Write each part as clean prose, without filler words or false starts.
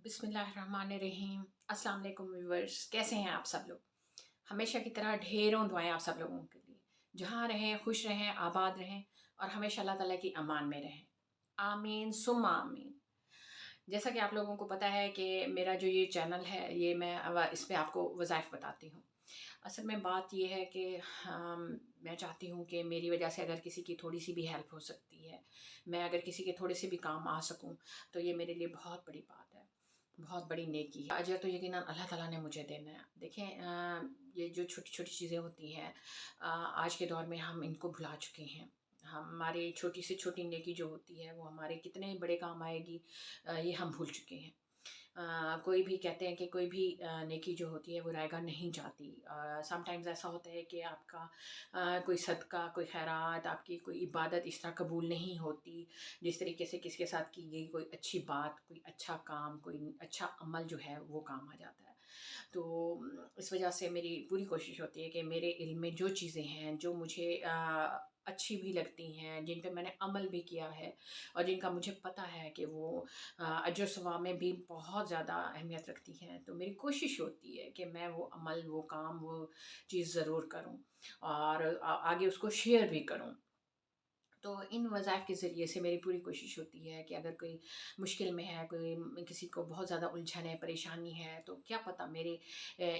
बिस्मिल्लाहिर्रहमानिर्रहीम। अस्सलाम वालेकुम व्यूवर्स, कैसे हैं आप सब लोग। हमेशा की तरह ढेरों दुआएं आप सब लोगों के लिए। जहाँ रहें खुश रहें, आबाद रहें और हमेशा अल्लाह ताला की अमान में रहें। आमीन सुम्मा आमीन। जैसा कि आप लोगों को पता है कि मेरा जो ये चैनल है, ये मैं इस पे आपको वज़ाइफ बताती हूँ। असल में बात ये है कि मैं चाहती हूँ कि मेरी वजह से अगर किसी की थोड़ी सी भी हेल्प हो सकती है, मैं अगर किसी के थोड़े से भी काम आ सकूँ, तो ये मेरे लिए बहुत बड़ी बात है, बहुत बड़ी नेकी है। अजर तो यकीनन अल्लाह ताला ने मुझे देना है। देखें, ये जो छोटी-छोटी चीज़ें होती हैं, आज के दौर में हम इनको भुला चुके हैं। हमारी छोटी से छोटी नेकी जो होती है, वो हमारे कितने बड़े काम आएगी, ये हम भूल चुके हैं। कोई भी कहते हैं कि कोई भी नेकी जो होती है वो रायगा नहीं जाती। समटाइम्स ऐसा होता है कि आपका कोई सदका, कोई खैरात, आपकी कोई इबादत इस तरह कबूल नहीं होती जिस तरीके से किसी के साथ की गई कोई अच्छी बात, कोई अच्छा काम, कोई अच्छा अमल जो है वो काम आ जाता है। तो इस वजह से मेरी पूरी कोशिश होती है कि मेरे इल्म में जो चीज़ें हैं, जो मुझे अच्छी भी लगती हैं, जिन पे मैंने अमल भी किया है और जिनका मुझे पता है कि वो अजर सवाब में भी बहुत ज़्यादा अहमियत रखती हैं, तो मेरी कोशिश होती है कि मैं वो अमल, वो काम, वो चीज़ ज़रूर करूँ और आगे उसको शेयर भी करूँ। तो इन वज़ाइफ के ज़रिए से मेरी पूरी कोशिश होती है कि अगर कोई मुश्किल में है, कोई किसी को बहुत ज़्यादा उलझन है, परेशानी है, तो क्या पता मेरे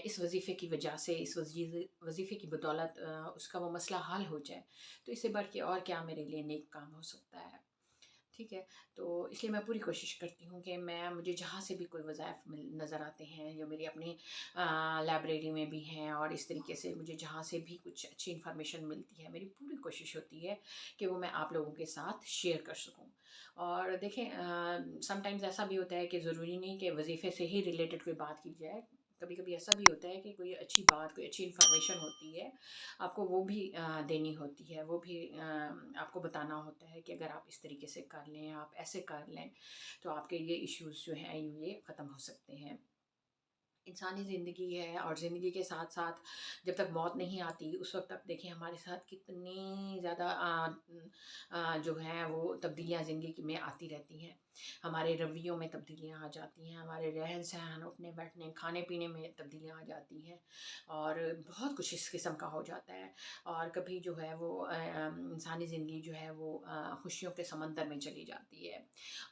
इस वज़ीफ़े की वजह से, इस वज़ीफ़े की बदौलत उसका वो मसला हल हो जाए। तो इससे बढ़ के और क्या मेरे लिए नेक काम हो सकता है। ठीक है, तो इसलिए मैं पूरी कोशिश करती हूँ कि मुझे जहाँ से भी कोई वज़ाइफ मिल नज़र आते हैं, जो मेरी अपनी लाइब्रेरी में भी हैं और इस तरीके से मुझे जहाँ से भी कुछ अच्छी इन्फॉर्मेशन मिलती है, मेरी पूरी कोशिश होती है कि वो मैं आप लोगों के साथ शेयर कर सकूँ। और देखें, समटाइम्स ऐसा भी होता है कि ज़रूरी नहीं कि वज़ीफ़े से ही रिलेटेड कोई बात की जाए। कभी-कभी ऐसा भी होता है कि कोई अच्छी बात, कोई अच्छी इन्फॉर्मेशन होती है, आपको वो भी देनी होती है, वो भी आपको बताना होता है कि अगर आप इस तरीके से कर लें, आप ऐसे कर लें, तो आपके ये इश्यूज़ जो हैं ये ख़त्म हो सकते हैं। इंसानी ज़िंदगी है और ज़िंदगी के साथ-साथ जब तक मौत नहीं आती, उस वक़्त तक देखिए हमारे साथ कितनी ज़्यादा जो हैं वो तब्दीलियाँ ज़िंदगी में आती रहती हैं। हमारे रवैयों में तब्दीलियाँ आ जाती हैं, हमारे रहन-सहन, उठने-बैठने, खाने-पीने में तब्दीलियाँ आ जाती हैं और बहुत कुछ इस किस्म का हो जाता है। और कभी जो है वो इंसानी ज़िंदगी जो है वो खुशियों के समंदर में चली जाती है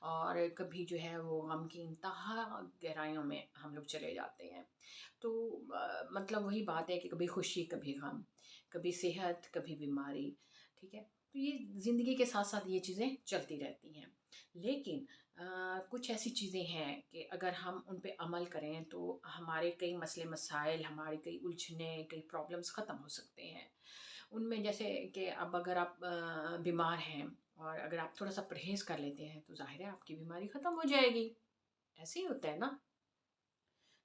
और कभी जो है वो गम की इंतहा गहराइयों में हम लोग चले जाते हैं। तो मतलब वही बात है कि कभी खुशी, कभी गम, कभी सेहत, कभी बीमारी, ठीक है? तो ये ज़िंदगी के साथ-साथ ये चीज़ें चलती रहती हैं। लेकिन कुछ ऐसी चीज़ें हैं कि अगर हम उन पे अमल करें तो हमारे कई मसले-मसाइल, हमारी कई उलझनें, कई प्रॉब्लम्स ख़त्म हो सकते हैं। उनमें जैसे कि अब अगर आप बीमार हैं और अगर आप थोड़ा-सा परहेज़ कर लेते हैं, तो ज़ाहिर है आपकी बीमारी ख़त्म हो जाएगी। ऐसे ही होता है ना?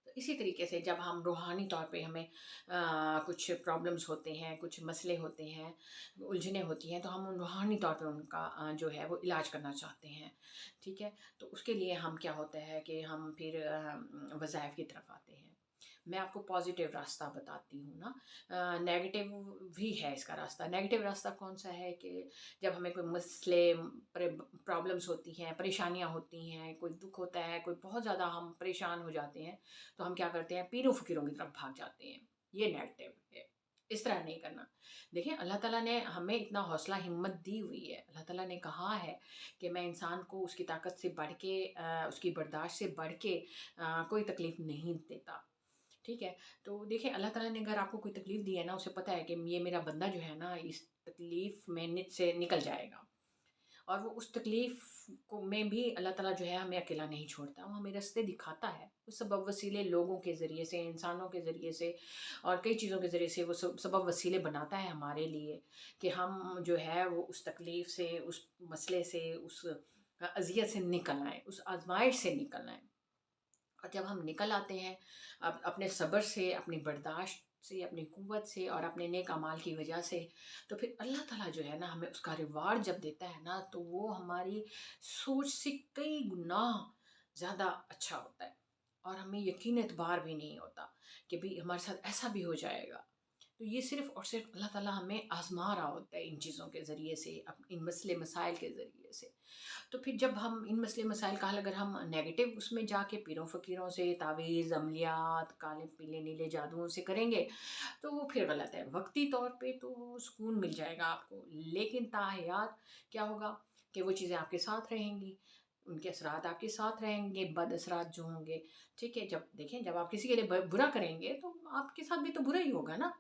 तो इसी तरीके से जब हम रूहानी तौर पे हमें कुछ प्रॉब्लम्स होते हैं, कुछ मसले होते हैं, उलझनें होती हैं, तो हम उन रूहानी तौर पे उनका जो है वो इलाज करना चाहते हैं, ठीक है? तो उसके लिए हम क्या होता है कि हम फिर वज़ाइफ की तरफ आते हैं। मैं आपको पॉज़िटिव रास्ता बताती हूँ ना, नेगेटिव भी है इसका रास्ता। नेगेटिव रास्ता कौन-सा है कि जब हमें कोई मसले, प्रॉब्लम्स होती हैं, परेशानियाँ होती हैं, कोई दुःख होता है, कोई बहुत ज़्यादा हम परेशान हो जाते हैं, तो हम क्या करते हैं, पीरों-फ़कीरों की तरफ भाग जाते हैं। ये नेगेटिव है। इस तरह नहीं करना। देखिए, अल्लाह ताला ने हमें इतना हौसला हिम्मत दी हुई है। अल्लाह ताला ने कहा है कि मैं इंसान को उसकी ताकत से बढ़ के, उसकी बर्दाश्त से बढ़ के कोई तकलीफ़ नहीं देता। ठीक है? तो देखिए, अल्लाह ताला ने अगर आपको कोई तकलीफ़ दी है ना, उसे पता है कि ये मेरा बंदा जो है ना इस तकलीफ़ में से निकल जाएगा। और वो उस तकलीफ़ को में भी अल्लाह ताला जो है हमें अकेला नहीं छोड़ता, वो हमें रास्ते दिखाता है। वो सबब वसीले लोगों के ज़रिए से, इंसानों के ज़रिए से और कई चीज़ों के ज़रिए से वो सबब वसीले बनाता है हमारे लिए कि हम जो है वो उस तकलीफ़ से, उस मसले से, उस अज़ियत से निकल आएँ, उस आज़माइश से निकल आएँ। और जब हम निकल आते हैं अपने सब्र से, अपनी बर्दाश्त से, अपनी क़ुव्वत से और अपने नेक अमाल की वजह से, तो फिर अल्लाह ताला जो है ना हमें उसका रिवार्ड जब देता है ना, तो वो हमारी सोच से कई गुना ज़्यादा अच्छा होता है और हमें यकीन एतबार भी नहीं होता कि भई हमारे साथ ऐसा भी हो जाएगा। تو یہ صرف اور صرف اللہ تعالیٰ ہمیں آزما رہا ہوتا ہے ان چیزوں کے ذریعے سے، ان مسئلے مسائل کے ذریعے سے۔ تو پھر جب ہم ان مسئلے مسائل کا حل اگر ہم نیگیٹو اس میں جا کے پیروں فقیروں سے تعویذ عملیات کالے پیلے نیلے جادوؤں سے کریں گے تو وہ پھر غلط ہے۔ وقتی طور پہ تو سکون مل جائے گا آپ کو، لیکن تاحیات کیا ہوگا کہ وہ چیزیں آپ کے ساتھ رہیں گی، ان کے اثرات آپ کے ساتھ رہیں گے، بد اثرات جو ہوں گے، ٹھیک ہے۔ جب دیکھیں جب آپ کسی کے لیے برا کریں گے تو آپ کے ساتھ بھی تو برا ہی ہوگا نا،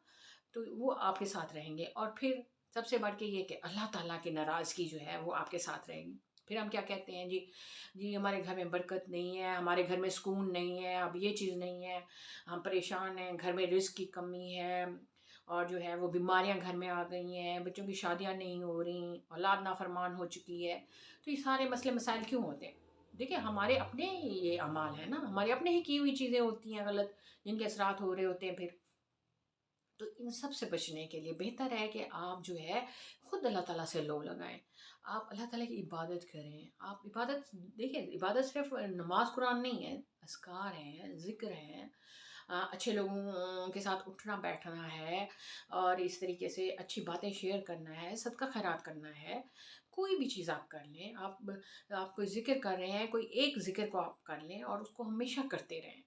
تو وہ آپ کے ساتھ رہیں گے۔ اور پھر سب سے بڑھ کے یہ کہ اللہ تعالیٰ کی ناراضگی جو ہے وہ آپ کے ساتھ رہے گی۔ پھر ہم کیا کہتے ہیں، جی ہمارے گھر میں برکت نہیں ہے، ہمارے گھر میں سکون نہیں ہے، اب یہ چیز نہیں ہے، ہم پریشان ہیں، گھر میں رزق کی کمی ہے، اور جو ہے وہ بیماریاں گھر میں آ گئی ہیں، بچوں کی شادیاں نہیں ہو رہی، اولاد نافرمان ہو چکی ہے۔ تو یہ سارے مسئلے مسائل کیوں ہوتے ہیں؟ دیکھیں ہمارے اپنے یہ اعمال ہیں نا، ہمارے اپنے ہی کی ہوئی چیزیں ہوتی ہیں غلط، جن کے اثرات ہو رہے ہوتے ہیں پھر۔ تو ان سب سے بچنے کے لیے بہتر ہے کہ آپ جو ہے خود اللہ تعالیٰ سے لو لگائیں، آپ اللہ تعالیٰ کی عبادت کریں۔ آپ عبادت دیکھیں، عبادت صرف نماز قرآن نہیں ہے، اذکار ہیں، ذکر ہیں، اچھے لوگوں کے ساتھ اٹھنا بیٹھنا ہے، اور اس طریقے سے اچھی باتیں شیئر کرنا ہے، صدقہ خیرات کرنا ہے۔ کوئی بھی چیز آپ کر لیں، آپ کوئی ذکر کر رہے ہیں، کوئی ایک ذکر کو آپ کر لیں اور اس کو ہمیشہ کرتے رہیں۔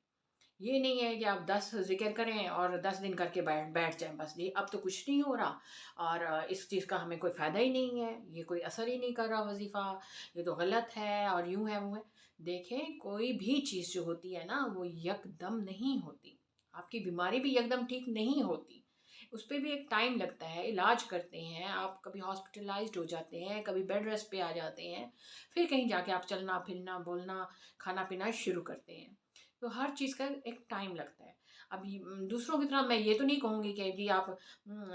یہ نہیں ہے کہ آپ 10 ذکر کریں اور 10 دن کر کے بیٹھ جائیں، بس نہیں اب تو کچھ نہیں ہو رہا اور اس چیز کا ہمیں کوئی فائدہ ہی نہیں ہے، یہ کوئی اثر ہی نہیں کر رہا وظیفہ، یہ تو غلط ہے اور یوں ہے وہ ہے۔ دیکھیں کوئی بھی چیز جو ہوتی ہے نا وہ یک دم نہیں ہوتی، آپ کی بیماری بھی یک دم ٹھیک نہیں ہوتی، اس پہ بھی ایک ٹائم لگتا ہے۔ علاج کرتے ہیں آپ، کبھی ہاسپٹلائزڈ ہو جاتے ہیں، کبھی بیڈ ریسٹ پہ آ جاتے ہیں، پھر کہیں جا کے آپ چلنا پھرنا بولنا کھانا پینا شروع کرتے ہیں۔ تو ہر چیز کا ایک ٹائم لگتا ہے۔ ابھی دوسروں کی طرح میں یہ تو نہیں کہوں گی کہ جی آپ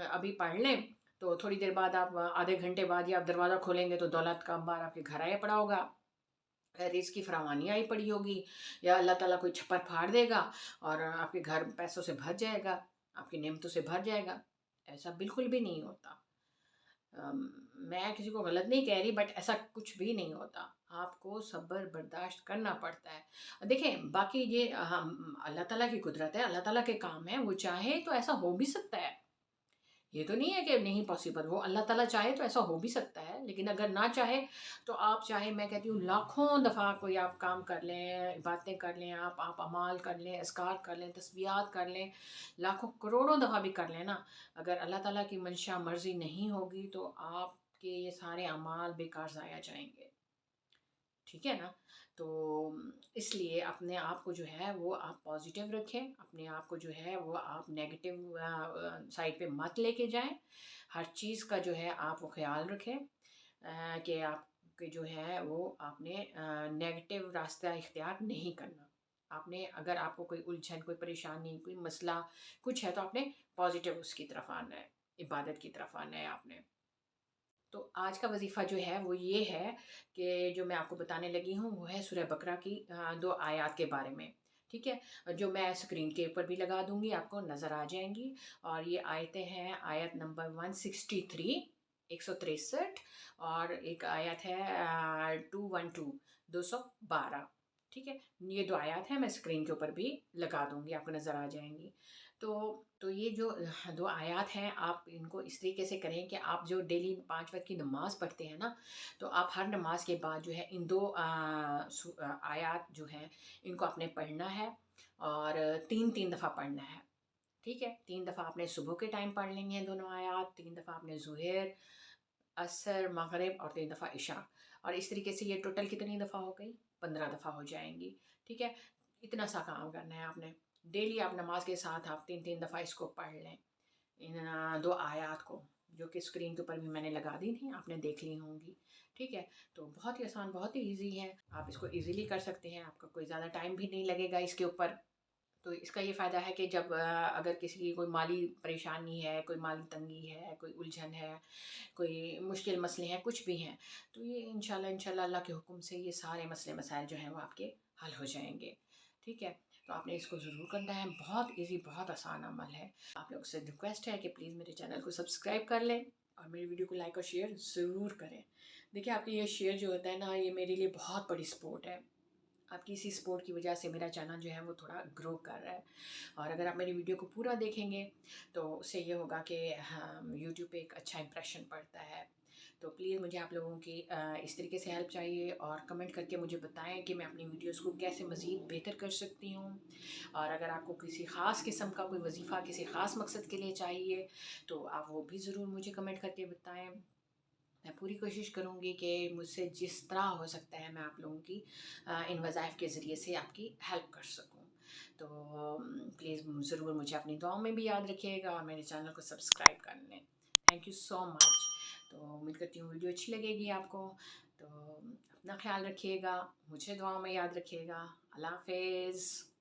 ابھی پڑھ لیں تو تھوڑی دیر بعد آپ آدھے گھنٹے بعد یا آپ دروازہ کھولیں گے تو دولت کا انبار آپ کے گھر آیا پڑا ہوگا، رزق کی فراوانی آئی پڑی ہوگی، یا اللہ تعالیٰ کوئی چھپر پھاڑ دے گا اور آپ کے گھر پیسوں سے بھر جائے گا، آپ کی نعمتوں سے بھر جائے گا۔ ایسا بالکل بھی نہیں ہوتا۔ میں کسی کو غلط نہیں کہہ رہی، بٹ ایسا کچھ بھی نہیں ہوتا، آپ کو صبر برداشت کرنا پڑتا ہے۔ دیکھیں باقی یہ اللہ تعالیٰ کی قدرت ہے، اللہ تعالیٰ کے کام ہیں، وہ چاہے تو ایسا ہو بھی سکتا ہے، یہ تو نہیں ہے کہ نہیں پاسبل، وہ اللہ تعالیٰ چاہے تو ایسا ہو بھی سکتا ہے، لیکن اگر نہ چاہے تو آپ چاہے میں کہتی ہوں لاکھوں دفعہ کوئی آپ کام کر لیں، باتیں کر لیں، آپ اعمال کر لیں، اذکار کر لیں، تسبیحات کر لیں، لاکھوں کروڑوں دفعہ بھی کر لیں نا، اگر اللہ تعالیٰ کی منشا مرضی نہیں ہوگی تو آپ کے یہ سارے اعمال بیکار ضائع جائیں گے، ٹھیک ہے نا۔ تو اس لیے اپنے آپ کو جو ہے وہ آپ پازیٹیو رکھیں، اپنے آپ کو جو ہے وہ آپ نیگیٹو سائڈ پہ مت لے کے جائیں، ہر چیز کا جو ہے آپ وہ خیال رکھیں کہ آپ کے جو ہے وہ آپ نے نیگیٹو راستہ اختیار نہیں کرنا۔ آپ نے اگر آپ کو کوئی الجھن، کوئی پریشانی، کوئی مسئلہ کچھ ہے تو آپ نے پازیٹیو اس کی طرف آنا ہے، عبادت کی طرف آنا ہے آپ نے۔ تو آج کا وظیفہ جو ہے وہ یہ ہے کہ جو میں آپ کو بتانے لگی ہوں وہ ہے سورہ بقرہ کی 2 آیات کے بارے میں، ٹھیک ہے، جو میں اسکرین کے اوپر بھی لگا دوں گی، آپ کو نظر آ جائیں گی۔ اور یہ آیتیں ہیں آیت نمبر 163 163، اور ایک آیت ہے 212 212، ٹھیک ہے، یہ 2 آیات ہیں، میں اسکرین کے اوپر بھی لگا دوں گی، آپ کو نظر آ جائیں گی۔ تو یہ جو 2 آیات ہیں آپ ان کو اس طریقے سے کریں کہ آپ جو ڈیلی 5 وقت کی نماز پڑھتے ہیں نا، تو آپ ہر نماز کے بعد جو ہے ان 2 آیات جو ہیں ان کو آپ نے پڑھنا ہے، اور 3 دفعہ پڑھنا ہے، ٹھیک ہے۔ 3 دفعہ آپ نے صبح کے ٹائم پڑھ لینی ہیں دونوں آیات، 3 دفعہ آپ نے ظہر، عصر، مغرب، اور 3 دفعہ عشاء، اور اس طریقے سے یہ ٹوٹل کتنی دفعہ ہو گئی؟ 15 دفعہ ہو جائیں گی، ٹھیک ہے۔ اتنا سا کام کرنا ہے آپ نے، ڈیلی آپ نماز کے ساتھ آپ 3 دفعہ اس کو پڑھ لیں، ان 2 آیات کو، جو کہ اسکرین کے اوپر بھی میں نے لگا دی تھی، آپ نے دیکھ لی ہوں گی، ٹھیک ہے۔ تو بہت ہی آسان، بہت ہی ایزی ہے، آپ اس کو ایزیلی کر سکتے ہیں، آپ کا کوئی زیادہ ٹائم بھی نہیں لگے گا اس کے اوپر۔ تو اس کا یہ فائدہ ہے کہ جب اگر کسی کی کوئی مالی پریشانی ہے، کوئی مالی تنگی ہے، کوئی الجھن ہے، کوئی مشکل مسئلے ہیں، کچھ بھی ہیں، تو یہ انشاءاللہ اللہ کے حکم سے یہ سارے مسئلے مسائل جو ہیں وہ آپ کے حل ہو جائیں گے، ٹھیک ہے۔ تو آپ نے اس کو ضرور کرنا ہے، بہت ایزی، بہت آسان عمل ہے۔ آپ لوگ سے ریکویسٹ ہے کہ پلیز میرے چینل کو سبسکرائب کر لیں اور میری ویڈیو کو لائک اور شیئر ضرور کریں۔ دیکھیں آپ کے یہ شیئر جو ہوتا ہے نا، یہ میرے لیے بہت بڑی سپورٹ ہے، आपकी इसी सपोर्ट की वजह से मेरा चैनल जो है वो थोड़ा ग्रो कर रहा है। और अगर आप मेरी वीडियो को पूरा देखेंगे तो उससे ये होगा कि यूट्यूब पे एक अच्छा इंप्रेशन पड़ता है। तो प्लीज़ मुझे आप लोगों की इस तरीके से हेल्प चाहिए और कमेंट करके मुझे बताएं कि मैं अपनी वीडियोस को कैसे मज़ीद बेहतर कर सकती हूँ। और अगर आपको किसी ख़ास किस्म का कोई वजीफ़ा किसी ख़ास मकसद के लिए चाहिए तो आप वो भी ज़रूर मुझे कमेंट करके बताएं। मैं पूरी कोशिश करूँगी कि मुझसे जिस तरह हो सकता है मैं आप लोगों की इन वज़ाइफ के ज़रिए से आपकी हेल्प कर सकूँ। तो प्लीज़ ज़रूर मुझे अपनी दुआओं में भी याद रखिएगा और मेरे चैनल को सब्सक्राइब कर लें। Thank you so much. तो उम्मीद करती हूँ वीडियो अच्छी लगेगी आपको। तो अपना ख्याल रखिएगा, मुझे दुआओं में याद रखिएगा। अल्लाह हाफ़िज़।